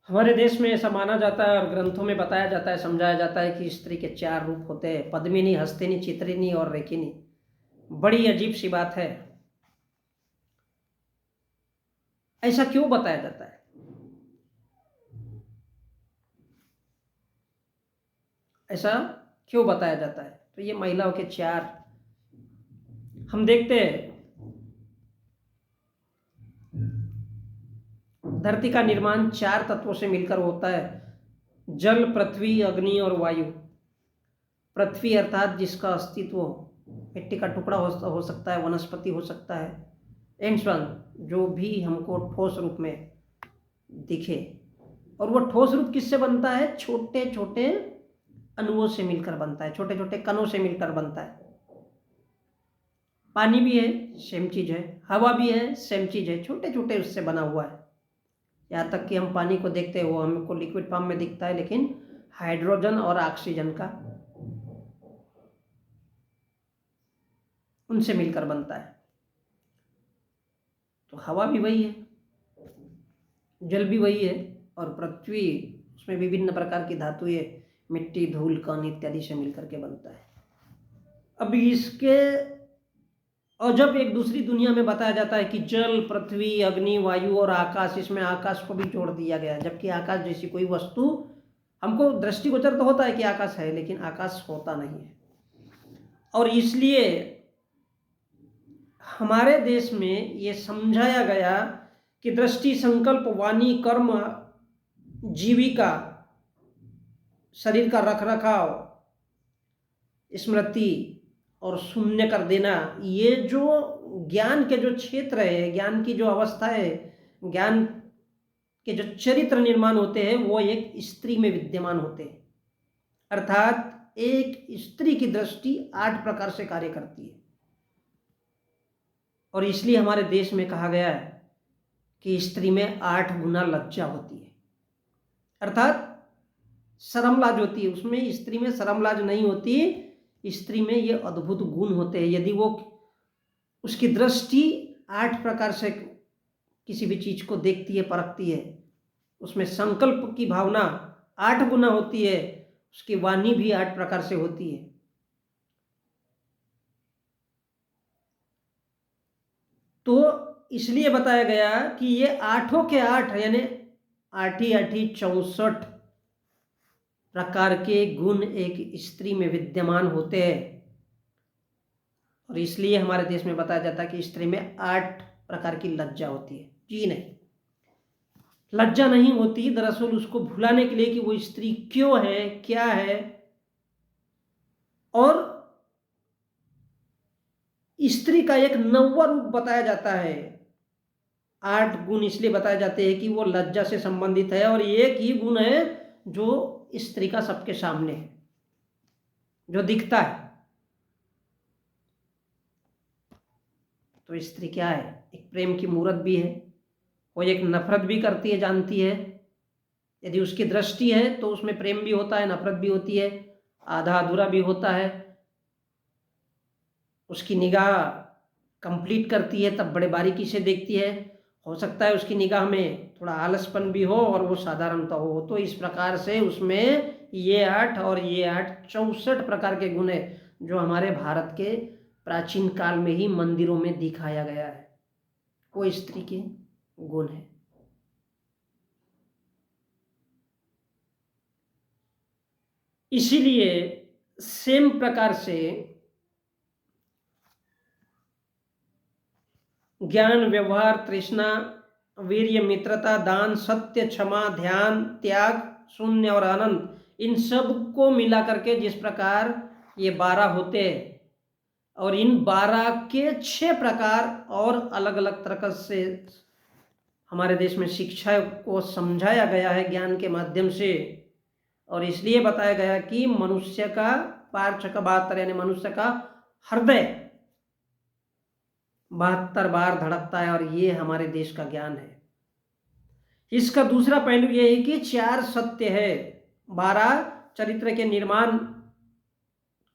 हमारे देश में ऐसा माना जाता है और ग्रंथों में बताया जाता है, समझाया जाता है कि स्त्री के 4 रूप होते हैं: पद्मिनी, हस्तिनी, चित्रिनी और रेखिनी। बड़ी अजीब सी बात है। ऐसा क्यों बताया जाता है? ऐसा क्यों बताया जाता है? तो ये महिलाओं के 4 हम देखते हैं। धरती का निर्माण 4 तत्वों से मिलकर होता है: जल, पृथ्वी, अग्नि और वायु। पृथ्वी अर्थात जिसका अस्तित्व मिट्टी का टुकड़ा हो सकता है, वनस्पति हो सकता है, एंड जो भी हमको ठोस रूप में दिखे। और वो ठोस रूप किससे बनता है? छोटे छोटे अणुओं से मिलकर बनता है, छोटे छोटे कणों से मिलकर बनता है। पानी भी है, सेम चीज है। हवा भी है, सेम चीज है। छोटे छोटे उससे बना हुआ है। यहाँ तक कि हम पानी को देखते हैं, वो हमको लिक्विड फॉर्म में दिखता है, लेकिन हाइड्रोजन और ऑक्सीजन का उनसे मिलकर बनता है। तो हवा भी वही है, जल भी वही है, और पृथ्वी, उसमें विभिन्न प्रकार की धातुएं, मिट्टी, धूल, कण इत्यादि से मिलकर के बनता है। अब इसके, और जब एक दूसरी दुनिया में बताया जाता है कि जल, पृथ्वी, अग्नि, वायु और आकाश, इसमें आकाश को भी जोड़ दिया गया है, जबकि आकाश जैसी कोई वस्तु हमको दृष्टिगोचर तो होता है कि आकाश है, लेकिन आकाश होता नहीं है। और इसलिए हमारे देश में ये समझाया गया कि दृष्टि, संकल्प, वाणी, कर्म, जीविका, शरीर का रखरखाव, स्मृति और शून्य कर देना, ये जो ज्ञान के जो क्षेत्र है, ज्ञान की जो अवस्था है, ज्ञान के जो चरित्र निर्माण होते हैं, वो एक स्त्री में विद्यमान होते हैं। अर्थात एक स्त्री की दृष्टि 8 प्रकार से कार्य करती है। और इसलिए हमारे देश में कहा गया है कि स्त्री में 8 गुना लज्जा होती है, अर्थात शर्म लाज होती है। उसमें स्त्री में शर्म लाज नहीं होती, स्त्री में ये अद्भुत गुण होते हैं। यदि वो, उसकी दृष्टि 8 प्रकार से किसी भी चीज को देखती है, परखती है, उसमें संकल्प की भावना 8 गुना होती है, उसकी वाणी भी 8 प्रकार से होती है। तो इसलिए बताया गया कि ये 8 के 8 यानी 8 ही 8 64 प्रकार के गुण एक स्त्री में विद्यमान होते हैं। और इसलिए हमारे देश में बताया जाता है कि स्त्री में 8 प्रकार की लज्जा होती है। जी नहीं, लज्जा नहीं होती, दरअसल उसको भुलाने के लिए कि वो स्त्री क्यों है, क्या है। और स्त्री का एक 9वां रूप बताया जाता है। 8 गुण इसलिए बताए जाते हैं कि वो लज्जा से संबंधित है, और एक ही गुण है जो स्त्री का सबके सामने है, जो दिखता है। तो स्त्री क्या है? एक प्रेम की मूर्त भी है, वो एक नफरत भी करती है, जानती है। यदि उसकी दृष्टि है तो उसमें प्रेम भी होता है, नफरत भी होती है, आधा अधूरा भी होता है। उसकी निगाह कंप्लीट करती है, तब बड़े बारीकी से देखती है। हो सकता है उसकी निगाह में थोड़ा आलसपन भी हो और वो साधारणता हो। तो इस प्रकार से उसमें ये 8 और ये 8 64 प्रकार के गुण है, जो हमारे भारत के प्राचीन काल में ही मंदिरों में दिखाया गया है। वो स्त्री के गुण है। इसीलिए सेम प्रकार से ज्ञान, व्यवहार, तृष्णा, वीर्य, मित्रता, दान, सत्य, क्षमा, ध्यान, त्याग, शून्य और आनंद, इन सब को मिला करके जिस प्रकार ये 12 होते हैं, और इन 12 के 6 प्रकार और अलग अलग तरह से हमारे देश में शिक्षा को समझाया गया है ज्ञान के माध्यम से। और इसलिए बताया गया कि मनुष्य का पार्श्व का 72 यानी मनुष्य का हृदय 72 बार धड़कता है, और ये हमारे देश का ज्ञान है। इसका दूसरा पहलू यह है कि 4 सत्य है। 12 चरित्र के निर्माण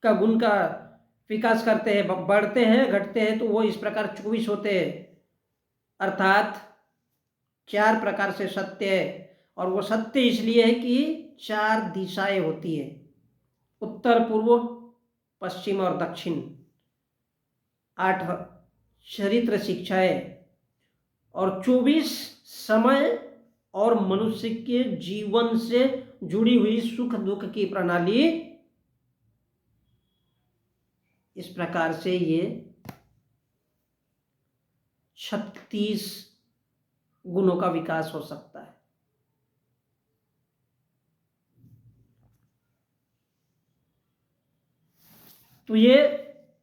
का गुण का विकास करते हैं, बढ़ते हैं, घटते हैं, तो वो इस प्रकार 24 होते हैं। अर्थात 4 प्रकार से सत्य है, और वो सत्य इसलिए है कि 4 दिशाएं होती है, उत्तर, पूर्व, पश्चिम और दक्षिण। 8 चरित्र शिक्षाएं और 24 समय और मनुष्य के जीवन से जुड़ी हुई सुख दुख की प्रणाली। इस प्रकार से ये 36 गुणों का विकास हो सकता है। तो ये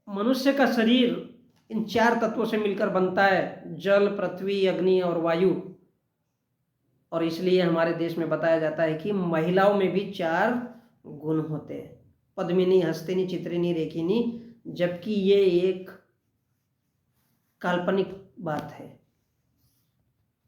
मनुष्य का शरीर इन 4 तत्वों से मिलकर बनता है, जल, पृथ्वी, अग्नि और वायु। और इसलिए हमारे देश में बताया जाता है कि महिलाओं में भी 4 गुण होते हैं, पद्मिनी, हस्तिनी, चित्रिनी, रेखिनी, जबकि ये एक काल्पनिक बात है।